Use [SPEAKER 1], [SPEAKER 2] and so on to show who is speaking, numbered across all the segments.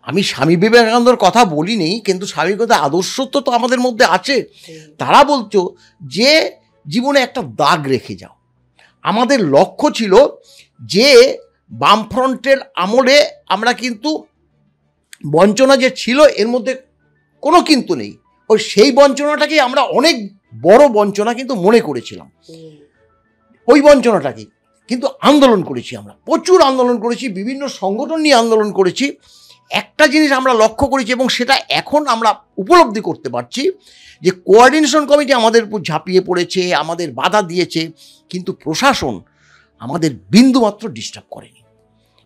[SPEAKER 1] আমি স্বামী বিবেকানন্দর কথা বলিনি, কিন্তু স্বামী বিবেকানন্দের আদর্শ তো আমাদের মধ্যে আছে। তারা বলতো যে জীবনে একটা দাগ রেখে যাও। আমাদের লক্ষ্য ছিল যে বামফ্রন্টের আমলে আমরা কিন্তু বঞ্চনা যে ছিল এর মধ্যে কোনো কিন্তু নেই, ওই সেই বঞ্চনাটাকে আমরা অনেক বড় বঞ্চনা কিন্তু মনে করেছিলাম। ওই বঞ্চনাটাকে কিন্তু আন্দোলন করেছি, আমরা প্রচুর আন্দোলন করেছি, বিভিন্ন সংগঠন নিয়ে আন্দোলন করেছি। একটা জিনিস আমরা লক্ষ্য করেছি এবং সেটা এখন আমরা উপলব্ধি করতে পারছি যে কোঅর্ডিনেশন কমিটি আমাদের উপর ঝাঁপিয়ে পড়েছে, আমাদের বাধা দিয়েছে, কিন্তু প্রশাসন আমাদের বিন্দুমাত্র ডিস্টার্ব করেনি।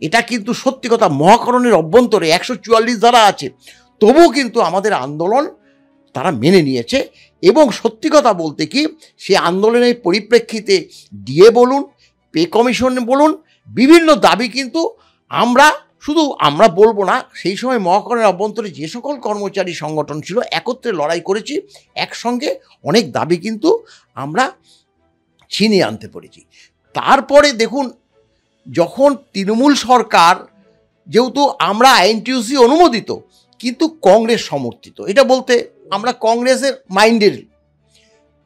[SPEAKER 1] এটা কিন্তু সত্যি কথা। মহাকরণের অভ্যন্তরে 144 ধারা আছে, তবুও কিন্তু আমাদের আন্দোলন তারা মেনে নিয়েছে। এবং সত্যি কথা বলতে কি, সে আন্দোলনের পরিপ্রেক্ষিতে ডিএ বলুন, পে কমিশন বলুন, বিভিন্ন দাবি কিন্তু আমরা বলবো না, সেই সময় মহাকরণের অভ্যন্তরে যে সকল কর্মচারী সংগঠন ছিল একত্রে লড়াই করেছি, একসঙ্গে অনেক দাবি কিন্তু আমরা ছিনিয়ে আনতে পেরেছি। তারপরে দেখুন, যখন তৃণমূল সরকার, যেহেতু আমরা আইএনটিইউসি অনুমোদিত কিন্তু কংগ্রেস সমর্থিত, এটা বলতে আমরা কংগ্রেসের মাইন্ডের,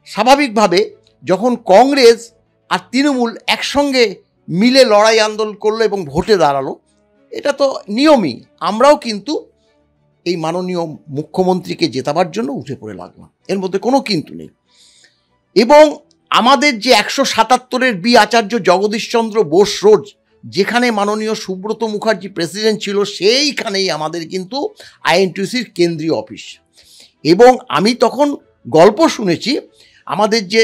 [SPEAKER 1] স্বাভাবিকভাবে যখন কংগ্রেস আর তৃণমূল একসঙ্গে মিলে লড়াই আন্দোলন করলো এবং ভোটে দাঁড়ালো, এটা তো নিয়মই। আমরাও কিন্তু এই মাননীয় মুখ্যমন্ত্রীকে জেতাবার জন্য উঠে পড়ে লাগলাম, এর মধ্যে কোনো কিন্তু নেই। এবং আমাদের যে 177-এর বি আচার্য জগদীশচন্দ্র বোস রোড, যেখানে মাননীয় সুব্রত মুখার্জি প্রেসিডেন্ট ছিল, সেইখানেই আমাদের কিন্তু আইএনটিইউসির কেন্দ্রীয় অফিস। এবং আমি তখন গল্প শুনেছি, আমাদের যে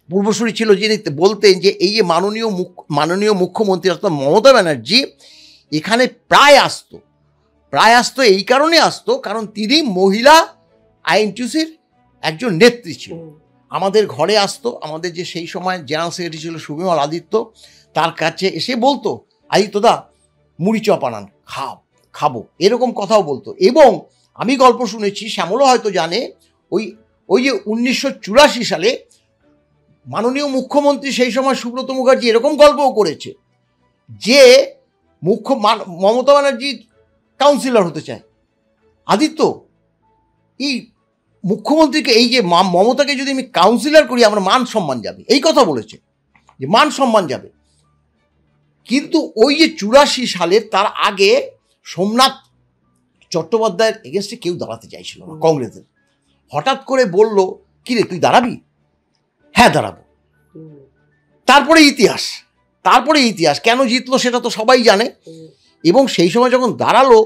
[SPEAKER 1] পূর্বসূরি ছিল যিনি বলতেন যে এই যে মাননীয় মুখ্যমন্ত্রী অর্থাৎ মমতা ব্যানার্জি এখানে প্রায় আসতো এই কারণে আসতো কারণ তিনি মহিলা আইএনটিইউসির একজন নেত্রী ছিল। আমাদের ঘরে আসতো, আমাদের যে সেই সময় জেনারেল সেক্রেটারি ছিল সুবিমল আদিত্য, তার কাছে এসে বলতো, আদিত্যদা মুড়ি চপ আনান, খাবো, এরকম কথাও বলতো। এবং আমি গল্প শুনেছি, শ্যামলও হয়তো জানে, ওই যে 1984 সালে মাননীয় মুখ্যমন্ত্রী সেই সময় সুব্রত মুখার্জি এরকম গল্পও করেছে যে মমতা ব্যানার্জি কাউন্সিলর হতে চায়, আদিত্য এই মুখ্যমন্ত্রীকে, এই যে মমতাকে যদি আমি কাউন্সিলর করি আমার মান সম্মান যাবে, এই কথা বলেছে যে মান সম্মান যাবে। কিন্তু ওই যে 84 সালের তার আগে সোমনাথ চট্টোপাধ্যায়ের এগেনস্টে কেউ দাঁড়াতে চাইছিল না কংগ্রেসের। হঠাৎ করে বলল, কিরে তুই দাঁড়াবি? হ্যাঁ দাঁড়াবো। তারপরে ইতিহাস কেন জিতলো সেটা তো সবাই জানে। এবং সেই সময় যখন দাঁড়ালো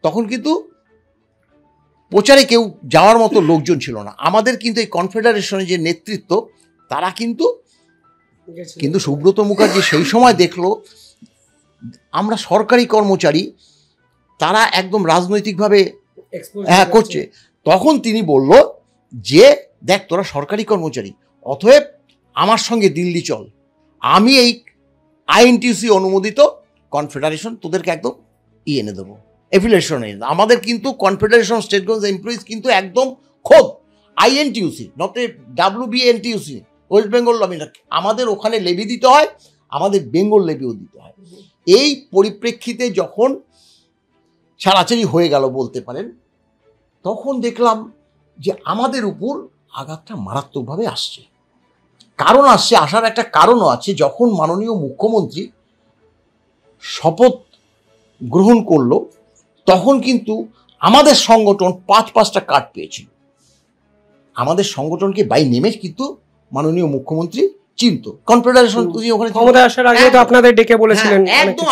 [SPEAKER 1] তখন কিন্তু প্রচারে কেউ যাওয়ার মতো লোকজন ছিল না। আমাদের কিন্তু এই কনফেডারেশনের যে নেতৃত্ব তারা কিন্তু সুব্রত মুখার্জি সেই সময় দেখলো আমরা সরকারি কর্মচারী, তারা একদম রাজনৈতিকভাবে করছে। তখন তিনি বলল যে দেখ তোরা সরকারি কর্মচারী, অতএব আমার সঙ্গে দিল্লি চল, আমি এই আইএনটিইউসি অনুমোদিত কনফেডারেশন তোদেরকে একদম এনে দেবো, এফিলিয়েশন এনে দেবো। আমাদের কিন্তু কনফেডারেশন স্টেট গভর্নমেন্ট এমপ্লয়িজ কিন্তু একদম খোদ INTUC, not a WBNTUC, West Bengal lobby, আমাদের ওখানে লেভি দিতে হয়, আমাদের বেঙ্গল লেভিও দিতে হয়। এই পরিপ্রেক্ষিতে যখন ছাড়াছাড়ি হয়ে গেল বলতে পারেন, তখন দেখলাম যে আমাদের উপর আঘাতটা মারাত্মকভাবে আসছে। আসার একটা কারণও আছে। যখন মাননীয় মুখ্যমন্ত্রী শপথ গ্রহণ করলো তখন কিন্তু আমাদের সংগঠন 5-5টা কার্ড পেয়েছিল। আমাদের সংগঠনকে বাই নেমে কিন্তু মাননীয় মুখ্যমন্ত্রী চিনত। কনফেডারেশন ওখানে
[SPEAKER 2] ক্ষমতা আসার আগে তো আপনাদের ডেকে বলেছিলেন
[SPEAKER 1] একদম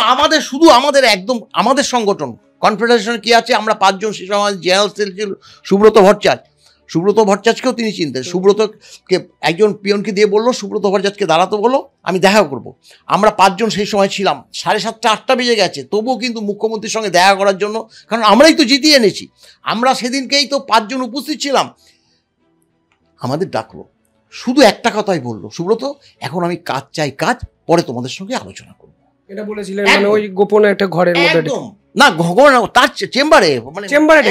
[SPEAKER 1] আমাদের সংগঠন কনফেডারেশন কি আছে, আমরা 5 জন জেনারেল সেল ছিল, সুব্রত ভট্টাচার্যকেও তিনি চিনতেন। সুব্রতকে একজন পিয়নকে দিয়ে বললো সুব্রত ভট্টাচার্যকে দাঁড়াতে বলো, আমি দেখা করব। আমরা 5 জন সেই সময় ছিলাম। 7:30-8টা বেজে গেছে, তবুও কিন্তু মুখ্যমন্ত্রীর সঙ্গে দেখা করার জন্য, কারণ আমরাই তো জিতিয়ে এনেছি, আমরা সেদিনকেই তো 5 জন উপস্থিত ছিলাম। আমাদের ডাকলো, শুধু একটা কথাই বললো, সুব্রত এখন আমি কাজ চাই, পরে তোমাদের সঙ্গে আলোচনা করবো, এটা বলেছিলেন।
[SPEAKER 2] মানে ওই গোপনে একটা ঘরের মধ্যে
[SPEAKER 1] না, তার চেম্বারে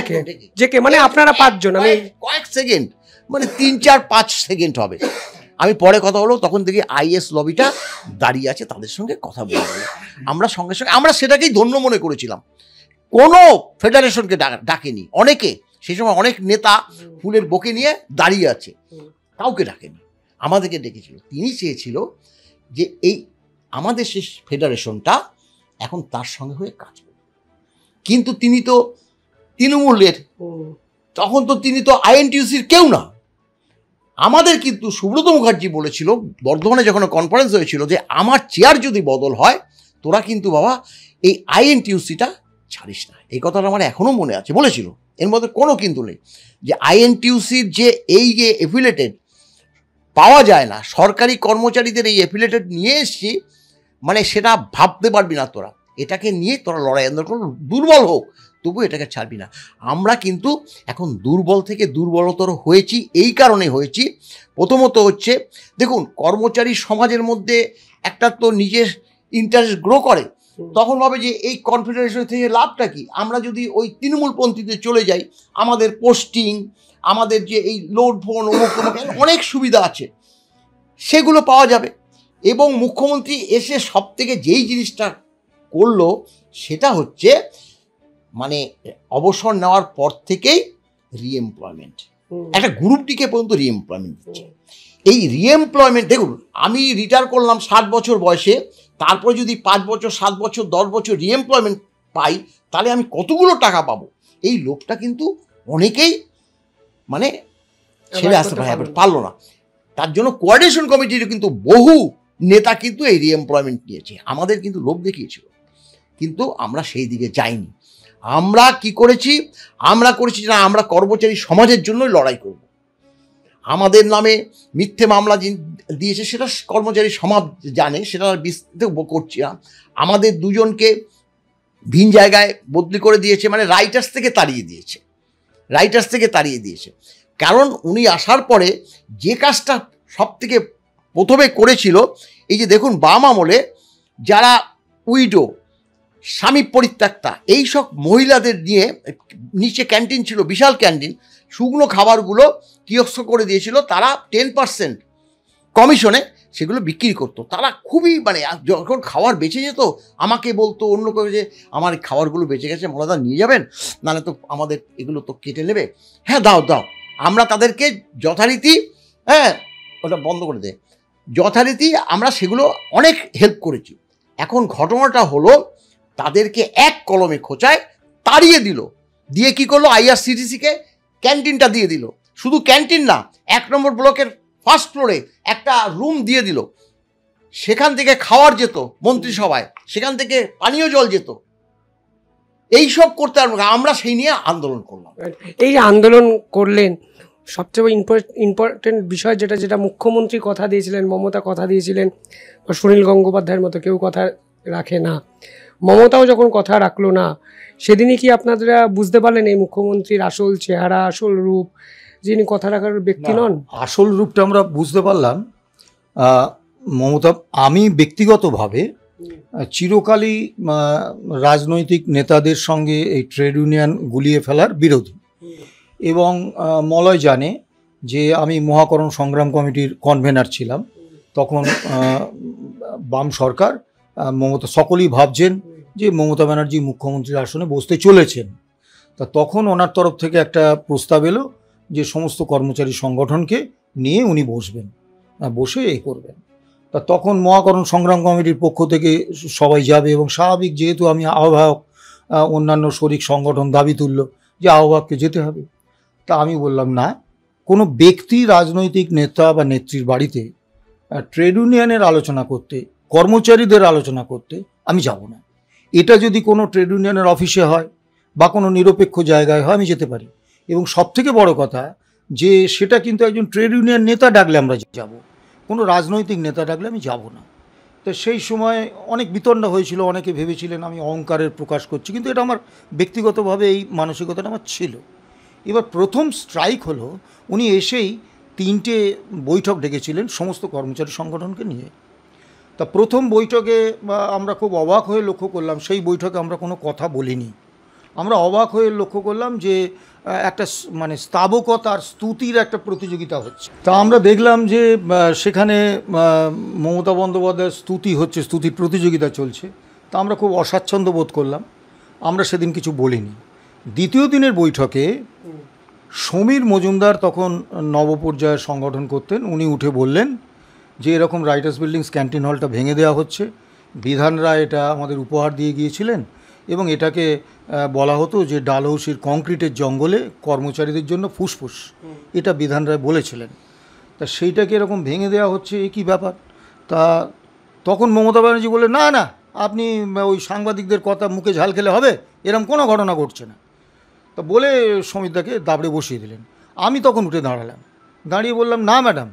[SPEAKER 2] ডেকে, মানে আপনারা 5 জন, আমি
[SPEAKER 1] কয়েক সেকেন্ড, মানে 3-4-5 সেকেন্ড হবে। আমি পরে কথা বলবো, তখন দেখি আইএস লবিটা দাঁড়িয়ে আছে, তাদের সঙ্গে কথা বলবো। আমরা সঙ্গে সঙ্গে আমরা সেটাকেই ধন্য মনে করেছিলাম। কোনো ফেডারেশনকে ডাকেনি। অনেকে সেই সময় অনেক নেতা ফুলের বুকে নিয়ে দাঁড়িয়ে আছে, কাউকে ডাকেনি, আমাদেরকে ডেকেছিল। তিনি চেয়েছিল যে এই আমাদের সেই ফেডারেশনটা এখন তার সঙ্গে হয়ে কাজ করবে। কিন্তু তিনি তো তৃণমূলের, তখন তো তিনি তো আইএনটিইউসির কেউ না। আমাদের কিন্তু সুব্রত মুখার্জি বলেছিল বর্ধমানে যখন কনফারেন্স হয়েছিল যে আমার চেয়ার যদি বদল হয় তোরা কিন্তু বাবা এই আইএনটিইউসিটা ছাড়িস না। এই কথাটা আমার এখনও মনে আছে, বলেছিল। এর মধ্যে কোনো কিন্তু নেই যে আইএনটিইউসির যে এই যে এফিলেটেড পাওয়া যায় না, সরকারি কর্মচারীদের এই এফিলেটেড নিয়ে এসছি, মানে সেটা ভাবতে পারবি না তোরা। এটাকে নিয়ে তোরা লড়াই আন্দোলন, দুর্বল হোক তবু এটাকে ছাড়বি না। আমরা কিন্তু এখন দুর্বল থেকে দুর্বলতর হয়েছি। এই কারণে হয়েছি, প্রথমত হচ্ছে দেখুন কর্মচারী সমাজের মধ্যে একটা তো নিজের ইন্টারেস্ট গ্রো করে, তখন ভাবে যে এই কনফেডারেশন থেকে লাভটা কি, আমরা যদি ওই তৃণমূলপন্থীতে চলে যাই আমাদের পোস্টিং, আমাদের যে এই লোড ফোন অমুক অনেক সুবিধা আছে সেগুলো পাওয়া যাবে। এবং মুখ্যমন্ত্রী এসে সব থেকে যেই জিনিসটা করলো সেটা হচ্ছে মানে অবসর নেওয়ার পর থেকেই রিএমপ্লয়মেন্ট, একটা গ্রুপটিকে পর্যন্ত রিএমপ্লয়মেন্ট দিচ্ছে। এই রিএমপ্লয়মেন্ট দেখুন, আমি রিটায়ার করলাম 60 বছর বয়সে, তারপর যদি 5 বছর 7 বছর 10 বছর রিএমপ্লয়মেন্ট পাই তাহলে আমি কতগুলো টাকা পাবো। এই লোকটা কিন্তু অনেকেই মানে ছেড়ে আসতে পারলো না। তার জন্য কোঅর্ডিনেশন কমিটির কিন্তু বহু নেতা কিন্তু এই রিএমপ্লয়মেন্ট নিয়েছে, আমাদের কিন্তু লোভ দেখিয়েছিল, কিন্তু আমরা সেই দিকে যাইনি। আমরা কি করেছি, আমরা করেছি না আমরা কর্মচারী সমাজের জন্যই লড়াই করব। আমাদের নামে মিথ্যে মামলা দিয়েছে সেটা কর্মচারী সমাজ জানে, সেটা বিস্তৃত করছি না। আমাদের দুজনকে ভিন জায়গায় বদলি করে দিয়েছে, মানে রাইটার্স থেকে তাড়িয়ে দিয়েছে। কারণ উনি আসার পরে যে কাজটা সব থেকে প্রথমে করেছিল, এই যে দেখুন বাম আমলে যারা উইডো, স্বামী পরিত্যক্তা, এই সব মহিলাদের নিয়ে নিচে ক্যান্টিন ছিল, বিশাল ক্যান্টিন, শুকনো খাবারগুলো কিয়স্ক করে দিয়েছিল, তারা 10% কমিশনে সেগুলো বিক্রি করতো। তারা খুবই মানে যখন খাবার বেঁচে যেত আমাকে বলতো অন্য কেউ যে আমার খাবারগুলো বেঁচে গেছে মোলাদা নিয়ে যাবেন, নাহলে তো আমাদের এগুলো তো কেটে নেবে। হ্যাঁ দাও। আমরা তাদেরকে যথারীতি ওটা বন্ধ করে দে, যথারীতি আমরা সেগুলো অনেক হেল্প করেছি। এখন ঘটনাটা হলো তাদেরকে এক কলমে খোঁচায় তাড়িয়ে দিল, দিয়ে কি করলো আইআরসিটিসিকে ক্যান্টিনটা দিয়ে দিল। শুধু ক্যান্টিন না, 1 নম্বর ব্লকের ফার্স্ট ফ্লোরে একটা রুম দিয়ে দিল, সেখান থেকে খাওয়ার যেত মন্ত্রিসভায়, সেখান থেকে পানীয় জল যেত। এইসব করতে আমরা সেই নিয়ে আন্দোলন করলাম।
[SPEAKER 2] এই যে আন্দোলন করলেন, সবচেয়ে ইম্পর্টেন্ট বিষয় যেটা মুখ্যমন্ত্রী কথা দিয়েছিলেন, মমতা কথা দিয়েছিলেন, বা সুনীল গঙ্গোপাধ্যায়ের মতো কেউ কথা রাখে না, মমতাও যখন কথা রাখলো না, সেদিনই কি আপনারা বুঝতে পারলেন এই মুখ্যমন্ত্রীর আসল চেহারা, আসল রূপ, যিনি কথা রাখার ব্যক্তি নন?
[SPEAKER 3] আসল রূপটা আমরা বুঝতে পারলাম। মমতা, আমি ব্যক্তিগতভাবে চিরকালই রাজনৈতিক নেতাদের সঙ্গে এই ট্রেড ইউনিয়ন গুলিয়ে ফেলার বিরোধী, এবং মলয় জানে যে আমি মহাকরণ সংগ্রাম কমিটির কনভেনার ছিলাম তখন। বাম সরকার, মমতা সকলেই ভাবছেন যে মমতা ব্যানার্জি মুখ্যমন্ত্রীর আসনে বসতে চলেছেন। তা তখন ওনার তরফ থেকে একটা প্রস্তাব এলো যে সমস্ত কর্মচারী সংগঠনকে নিয়ে উনি বসবেন, বসে করবেন। তা তখন মহাকরণ সংগ্রাম কমিটির পক্ষ থেকে সবাই যাবে, এবং স্বাভাবিক যেহেতু আমি আহ্বায়ক, অন্যান্য শরিক সংগঠন দাবি তুলল যে আহ্বায়ককে যেতে হবে। তা আমি বললাম না, কোনো ব্যক্তি, রাজনৈতিক নেতা বা নেত্রীর বাড়িতে ট্রেড ইউনিয়নের আলোচনা করতে, কর্মচারীদের আলোচনা করতে আমি যাব না। এটা যদি কোনো ট্রেড ইউনিয়নের অফিসে হয় বা কোনো নিরপেক্ষ জায়গায় হয় আমি যেতে পারি। এবং সবথেকে বড় কথা যে সেটা কিন্তু একজন ট্রেড ইউনিয়ন নেতা ডাকলে আমরা যাব, কোনো রাজনৈতিক নেতা ডাকলে আমি যাব না। তো সেই সময় অনেক বিতণ্ডা হয়েছিল, অনেকে ভেবেছিলেন আমি অহংকারের প্রকাশ করছি, কিন্তু এটা আমার ব্যক্তিগতভাবে এই মানসিকতাটা আমার ছিল। এবার প্রথম স্ট্রাইক হলো উনি এসেই 3টে বৈঠক ডেকেছিলেন সমস্ত কর্মচারী সংগঠনকে নিয়ে। তা প্রথম বৈঠকে আমরা খুব অবাক হয়ে লক্ষ্য করলাম, সেই বৈঠকে আমরা কোনো কথা বলিনি। আমরা অবাক হয়ে লক্ষ্য করলাম যে একটা মানে স্তাবকতার স্তুতির একটা প্রতিযোগিতা হচ্ছে। তা আমরা দেখলাম যে সেখানে মমতা বন্দ্যোপাধ্যায়ের স্তুতি হচ্ছে, স্তুতির প্রতিযোগিতা চলছে। তা আমরা খুব অস্বাচ্ছন্দ্য বোধ করলাম। আমরা সেদিন কিছু বলিনি। দ্বিতীয় দিনের বৈঠকে সমীর মজুমদার তখন নবপর্যায়ের সংগঠন করতেন, উনি উঠে বললেন যে এরকম রাইটার্স বিল্ডিংস ক্যান্টিন হলটা ভেঙে দেওয়া হচ্ছে, বিধানরা এটা আমাদের উপহার দিয়ে গিয়েছিলেন এবং এটাকে বলা হতো যে ডালহৌসির কংক্রিটের জঙ্গলে কর্মচারীদের জন্য ফুসফুস, এটা বিধান রায় বলেছিলেন। তা সেইটাকে এরকম ভেঙে দেওয়া হচ্ছে, এ কী ব্যাপার? তা তখন মমতা ব্যানার্জি বললেন, না না, আপনি ওই সাংবাদিকদের কথা মুখে ঝাল খেলে হবে, এরকম কোনো ঘটনা ঘটছে না। তা বলে সমিতদাকে দাবড়ে বসিয়ে দিলেন। আমি তখন উঠে দাঁড়ালাম, দাঁড়িয়ে বললাম, না ম্যাডাম,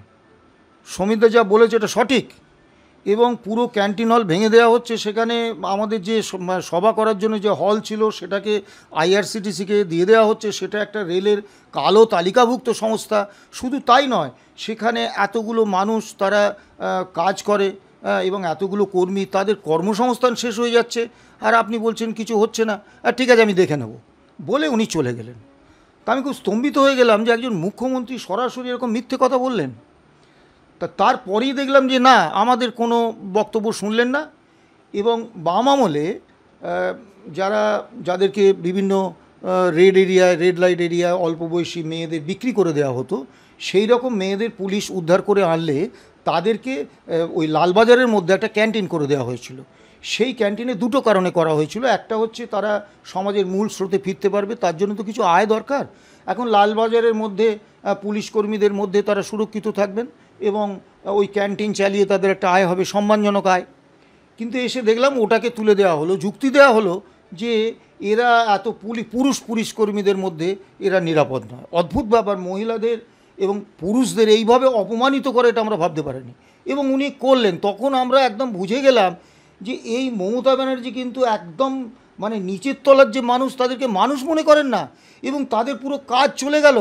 [SPEAKER 3] সমিতদা যা বলেছে এটা সঠিক, এবং পুরো ক্যান্টিন হল ভেঙে দেওয়া হচ্ছে। সেখানে আমাদের যে সভা করার জন্য যে হল ছিল সেটাকে আইআরসিটিসিকে দিয়ে দেওয়া হচ্ছে, সেটা একটা রেলের কালো তালিকাভুক্ত সংস্থা। শুধু তাই নয়, সেখানে এতগুলো মানুষ তারা কাজ করে এবং এতগুলো কর্মী, তাদের কর্মসংস্থান শেষ হয়ে যাচ্ছে, আর আপনি বলছেন কিছু হচ্ছে না। আর ঠিক আছে, আমি দেখে নেব বলে উনি চলে গেলেন। তা আমি খুব স্তম্ভিত হয়ে গেলাম যে একজন মুখ্যমন্ত্রী সরাসরি এরকম মিথ্যে কথা বললেন। তা তারপরেই দেখলাম যে না, আমাদের কোনো বক্তব্য শুনলেন না, এবং বাম আমলে যাদেরকে বিভিন্ন রেড এরিয়ায়, রেড লাইট এরিয়ায় অল্প বয়সী মেয়েদের বিক্রি করে দেওয়া হতো, সেই রকম মেয়েদের পুলিশ উদ্ধার করে আনলে তাদেরকে ওই লালবাজারের মধ্যে একটা ক্যান্টিন করে দেওয়া হয়েছিল। সেই ক্যান্টিনে দুটো কারণে করা হয়েছিল। একটা হচ্ছে তারা সমাজের মূল স্রোতে ফিরতে পারবে, তার জন্য তো কিছু আয় দরকার। এখন লালবাজারের মধ্যে পুলিশ কর্মীদের মধ্যে তারা সুরক্ষিত থাকবেন এবং ওই ক্যান্টিন চালিয়ে তাদের একটা আয় হবে, সম্মানজনক আয়। কিন্তু এসে দেখলাম ওটাকে তুলে দেওয়া হলো, যুক্তি দেওয়া হলো যে এরা এত পুরুষ কর্মীদের মধ্যে এরা নিরাপদ নয়। অদ্ভুত ব্যাপার, মহিলাদের এবং পুরুষদের এইভাবে অপমানিত করে এটা আমরা ভাবতে পারিনি, এবং উনি করলেন। তখন আমরা একদম বুঝে গেলাম যে এই মমতা ব্যানার্জি কিন্তু একদম মানে নিচের তলার যে মানুষ, তাদেরকে মানুষ মনে করেন না, এবং তাদের পুরো কাজ চলে গেল।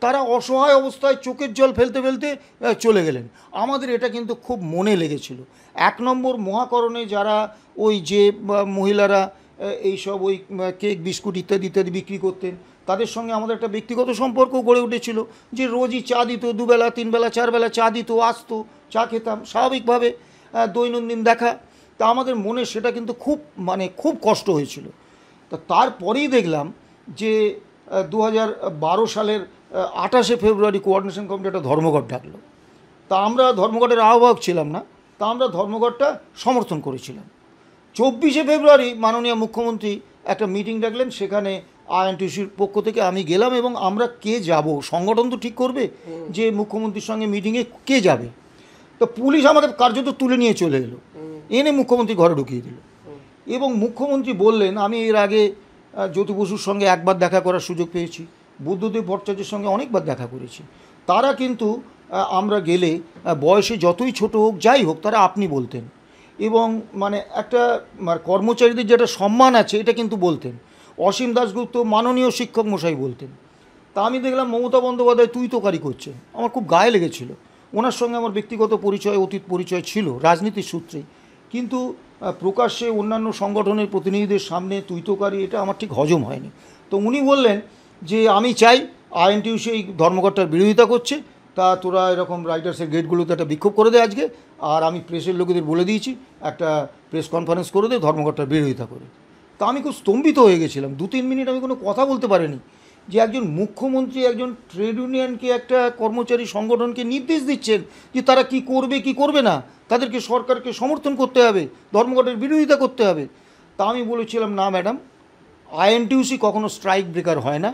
[SPEAKER 3] তারা অসহায় অবস্থায় চোখের জল ফেলতে ফেলতে চলে গেলেন। আমাদের এটা কিন্তু খুব মনে লেগেছিল। 1 নম্বর মহাকরণে যারা ওই যে মহিলারা এইসব ওই কেক বিস্কুট ইত্যাদি ইত্যাদি বিক্রি করতেন, তাদের সঙ্গে আমাদের একটা ব্যক্তিগত সম্পর্ক গড়ে উঠেছিল, যে রোজই চা দিত, 2 বেলা 3 বেলা 4 বেলা চা দিত, আসতো, চা খেতাম স্বাভাবিকভাবে, দৈনন্দিন দেখা। তা আমাদের মনে সেটা কিন্তু খুব কষ্ট হয়েছিল। তা তারপরেই দেখলাম যে 2012 সালের 28শে ফেব্রুয়ারি কোঅর্ডিনেশন কমিটি একটা ধর্মঘট ডাকলো। তা আমরা ধর্মঘটের আহ্বায়ক ছিলাম না, তা আমরা ধর্মঘটটা সমর্থন করেছিলাম। 24শে ফেব্রুয়ারি মাননীয় মুখ্যমন্ত্রী একটা মিটিং ডাকলেন, সেখানে আইএনটিসির পক্ষ থেকে আমি গেলাম, এবং আমরা কে যাব, সংগঠন তো ঠিক করবে যে মুখ্যমন্ত্রীর সঙ্গে মিটিংয়ে কে যাবে। তো পুলিশ আমাদের কার্যত তুলে নিয়ে চলে এলো, এনে মুখ্যমন্ত্রী ঘরে ঢুকিয়ে দিল, এবং মুখ্যমন্ত্রী বললেন, আমি এর আগে জ্যোতি বসুর সঙ্গে একবার দেখা করার সুযোগ পেয়েছি, বুদ্ধদেব ভট্টাচার্যের সঙ্গে অনেকবার দেখা করেছি। তারা কিন্তু আমরা গেলে বয়সে যতই ছোট হোক যাই হোক তারা আপনি বলতেন, এবং মানে একটা কর্মচারীদের যেটা সম্মান আছে এটা কিন্তু বলতেন। অসীম দাশগুপ্ত মাননীয় শিক্ষক মশাই বলতেন। তা আমি দেখলাম মমতা বন্দ্যোপাধ্যায় তুই তোকারি করছে, আমার খুব গায়ে লেগেছিল। ওনার সঙ্গে আমার ব্যক্তিগত পরিচয়, অতীত পরিচয় ছিল রাজনীতির সূত্রেই, কিন্তু প্রকাশ্যে অন্যান্য সংগঠনের প্রতিনিধিদের সামনে তুই তোকারি, এটা আমার ঠিক হজম হয়নি। তো উনি বললেন যে আমি চাই আইএনটিইউসি এই ধর্মঘটটার বিরোধিতা করছে, তা তোরা এরকম রাইটার্সের গেটগুলোতে একটা বিক্ষোভ করে দে আজকে, আর আমি প্রেসের লোকেদের বলে দিয়েছি একটা প্রেস কনফারেন্স করে দে ধর্মঘটটার বিরোধিতা করে। তা আমি খুব স্তম্ভিত হয়ে গেছিলাম, 2-3 মিনিট আমি কোনো কথা বলতে পারিনি, যে একজন মুখ্যমন্ত্রী একজন ট্রেড ইউনিয়নকে, একটা কর্মচারী সংগঠনকে নির্দেশ দিচ্ছেন যে তারা কি করবে কি করবে না, তাদেরকে সরকারকে সমর্থন করতে হবে, ধর্মঘটের বিরোধিতা করতে হবে। তা আমি বলেছিলাম, না ম্যাডাম, আইএনটিইউসি কখনো স্ট্রাইক ব্রেকার হয় না,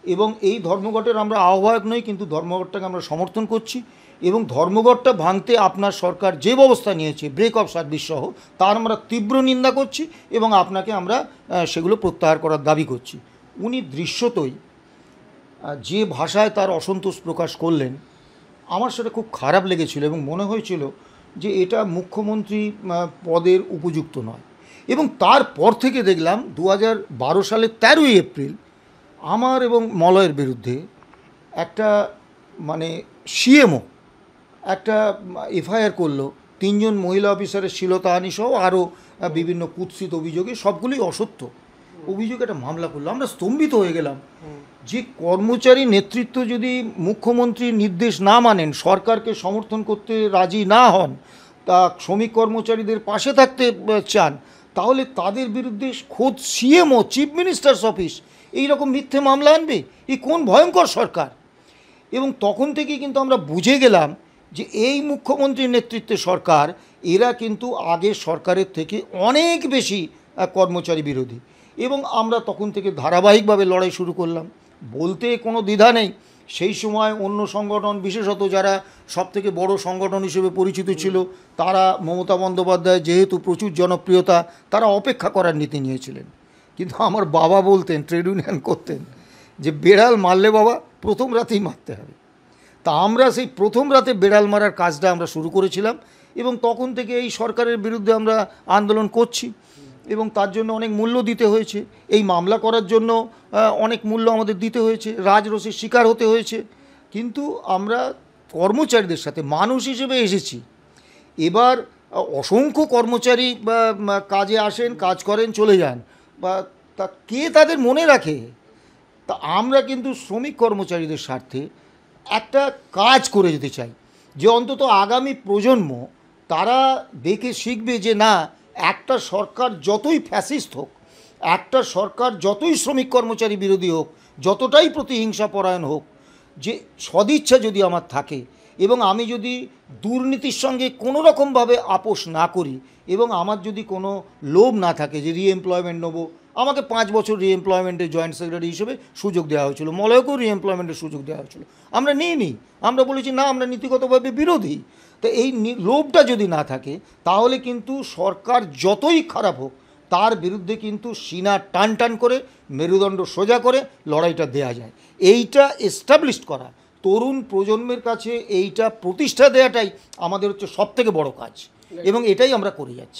[SPEAKER 3] এবং এই ধর্মঘটের আমরা আহ্বায়ক নই, কিন্তু ধর্মঘটটাকে আমরা সমর্থন করছি, এবং ধর্মঘটটা ভাঙতে আপনার সরকার যে ব্যবস্থা নিয়েছে ব্রেক অফ সার্ভিস সহ, তার আমরা তীব্র নিন্দা করছি, এবং আপনাকে আমরা সেগুলো প্রত্যাহার করার দাবি করছি। উনি দৃশ্যতই যে ভাষায় তার অসন্তোষ প্রকাশ করলেন, আমার সেটা খুব খারাপ লেগেছিল, এবং মনে হয়েছিল যে এটা মুখ্যমন্ত্রী পদের উপযুক্ত নয়। এবং তারপর থেকে দেখলাম 2012 সালের 13ই এপ্রিল আমার এবং মলয়ের বিরুদ্ধে একটা সিএমও একটা এফআইআর করলো 3 জন মহিলা অফিসারের শ্লীলতাহানি সহ আরও বিভিন্ন কুৎসিত অভিযোগে, সবগুলোই অসত্য অভিযোগ, একটা মামলা করলো। আমরা স্তম্ভিত হয়ে গেলাম যে কর্মচারী নেতৃত্ব যদি মুখ্যমন্ত্রীর নির্দেশ না মানেন, সরকারকে সমর্থন করতে রাজি না হন, তা শ্রমিক কর্মচারীদের পাশে থাকতে চান, তাহলে তাদের বিরুদ্ধে খোদ সিএমও, চিফ মিনিস্টার্স অফিস, এইরকম মিথ্যে মামলা আনবে? এই কোন ভয়ঙ্কর সরকার! এবং তখন থেকেই কিন্তু আমরা বুঝে গেলাম যে এই মুখ্যমন্ত্রীর নেতৃত্বে সরকার, এরা কিন্তু আগের সরকারের থেকে অনেক বেশি কর্মচারী বিরোধী। এবং আমরা তখন থেকে ধারাবাহিকভাবে লড়াই শুরু করলাম। বলতে কোনো দ্বিধা নেই, সেই সময় অন্য সংগঠন, বিশেষত যারা সবথেকে বড় সংগঠন হিসেবে পরিচিত ছিল, তারা মমতা বন্দ্যোপাধ্যায় যেহেতু প্রচুর জনপ্রিয়তা, তারা অপেক্ষা করার নীতি নিয়েছিলেন। কিন্তু আমার বাবা বলতেন, ট্রেড ইউনিয়ন করতেন, যে বেড়াল মারলে বাবা প্রথম রাতেই মারতে হবে। তা আমরা সেই প্রথম রাতে বেড়াল মারার কাজটা আমরা শুরু করেছিলাম এবং তখন থেকে এই সরকারের বিরুদ্ধে আমরা আন্দোলন করছি এবং তার জন্য অনেক মূল্য দিতে হয়েছে। এই মামলা করার জন্য অনেক মূল্য আমাদের দিতে হয়েছে, রাজরোষের শিকার হতে হয়েছে। কিন্তু আমরা কর্মচারীদের সাথে মানুষ হিসেবে এসেছি। এবার অসংখ্য কর্মচারী কাজে আসেন, কাজ করেন, চলে যান, বা তা কে তাদের মনে রাখে? তা আমরা কিন্তু শ্রমিক কর্মচারীদের স্বার্থে একটা কাজ করে যেতে চাই, যে অন্তত আগামী প্রজন্ম তারা দেখে শিখবে যে না, একটা সরকার যতই ফ্যাসিস্ট হোক, একটা সরকার যতই শ্রমিক কর্মচারী বিরোধী হোক, যতটাই প্রতিহিংসা পরায়ণ হোক, যে সদিচ্ছা যদি আমার থাকে এবং আমি যদি দুর্নীতির সঙ্গে কোনো রকমভাবে আপোষ না করি এবং আমার যদি কোনো লোভ না থাকে যে রিএমপ্লয়মেন্ট নেবো। আমাকে 5 বছর রিএমপ্লয়মেন্টে জয়েন্ট সেক্রেটারি হিসেবে সুযোগ দেওয়া হয়েছিল, মলয়কেও রিএমপ্লয়মেন্টের সুযোগ দেওয়া হয়েছিল, আমরা নিইনি। আমরা বলেছি না, আমরা নীতিগতভাবে বিরোধী। তো এই লোভটা যদি না থাকে, তাহলে কিন্তু সরকার যতই খারাপ হোক তার বিরুদ্ধে কিন্তু সিনা টান টান করে, মেরুদণ্ড সোজা করে লড়াইটা দেয়া যায়। এইটা এস্টাবলিশ করা, তরুণ প্রজন্মের কাছে এইটা প্রতিষ্ঠা দেওয়াটাই আমাদের হচ্ছে সবথেকে বড় কাজ এবং এটাই আমরা করে যাচ্ছি।